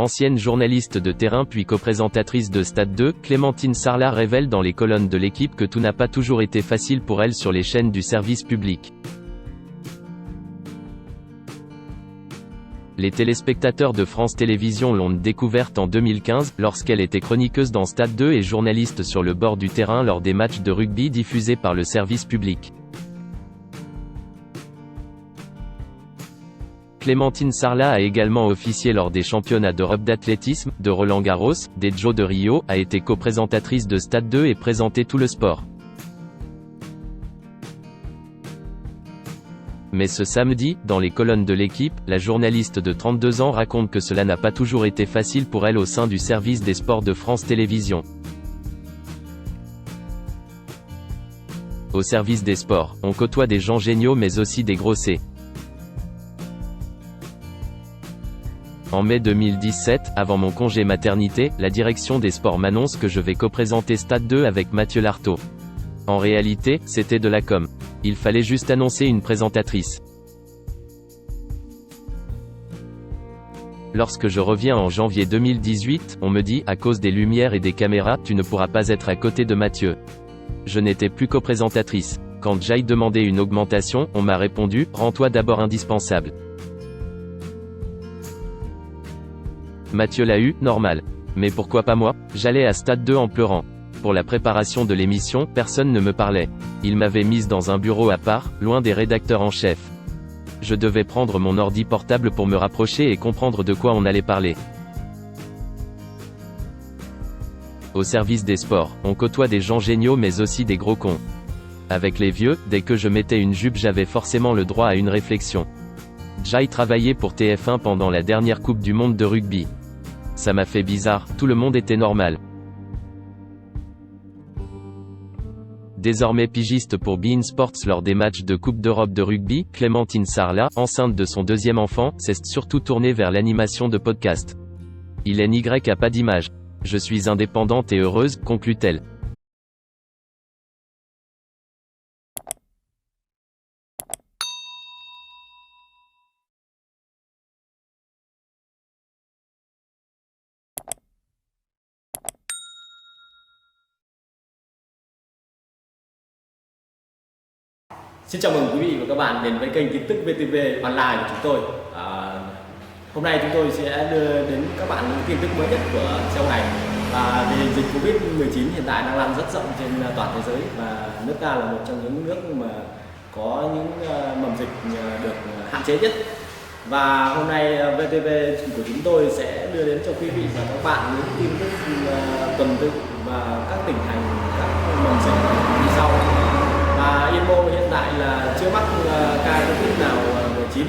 Ancienne journaliste de terrain puis coprésentatrice de Stade 2, Clémentine Sarlat révèle dans les colonnes de l'équipe que tout n'a pas toujours été facile pour elle sur les chaînes du service public. Les téléspectateurs de France Télévisions l'ont découverte en 2015, lorsqu'elle était chroniqueuse dans Stade 2 et journaliste sur le bord du terrain lors des matchs de rugby diffusés par le service public. Clémentine Sarlat a également officié lors des championnats d'Europe d'athlétisme, de Roland-Garros, des Jeux de Rio, a été coprésentatrice de Stade 2 et présenté tout le sport. Mais ce samedi, dans les colonnes de l'équipe, la journaliste de 32 ans raconte que cela n'a pas toujours été facile pour elle au sein du service des sports de France Télévisions. Au service des sports, on côtoie des gens géniaux mais aussi des grossiers. En mai 2017, avant mon congé maternité, la direction des sports m'annonce que je vais coprésenter Stade 2 avec Mathieu Lartaud. En réalité, c'était de la com. Il fallait juste annoncer une présentatrice. Lorsque je reviens en janvier 2018, on me dit, à cause des lumières et des caméras, tu ne pourras pas être à côté de Mathieu. Je n'étais plus coprésentatrice. Quand j'aille demander une augmentation, on m'a répondu, rends-toi d'abord indispensable. Mathieu l'a eu, normal. Mais pourquoi pas moi? J'allais à Stade 2 en pleurant. Pour la préparation de l'émission, personne ne me parlait. Il m'avait mise dans un bureau à part, loin des rédacteurs en chef. Je devais prendre mon ordi portable pour me rapprocher et comprendre de quoi on allait parler. Au service des sports, on côtoie des gens géniaux mais aussi des gros cons. Avec les vieux, dès que je mettais une jupe j'avais forcément le droit à une réflexion. J'ai travaillé pour TF1 pendant la dernière Coupe du Monde de rugby. Ça m'a fait bizarre, tout le monde était normal. Désormais pigiste pour beIN Sports lors des matchs de Coupe d'Europe de rugby, Clémentine Sarlat, enceinte de son deuxième enfant, s'est surtout tournée vers l'animation de podcast. Il n'y a pas d'image. Je suis indépendante et heureuse, conclut-elle. Xin chào mừng quý vị và các bạn đến với kênh tin tức VTV Online của chúng tôi. Hôm nay chúng tôi sẽ đưa đến các bạn những tin tức mới nhất của sau này. Và vì dịch Covid-19 hiện tại đang lan rất rộng trên toàn thế giới và nước ta là một trong những nước mà có những mầm dịch được hạn chế nhất. Và hôm nay VTV của chúng tôi sẽ đưa đến cho quý vị và các bạn những tin tức tuần tự và các tỉnh thành, các mầm dịch như sau. Và Yên Mô hiện tại là chưa mắc ca Covid nào 19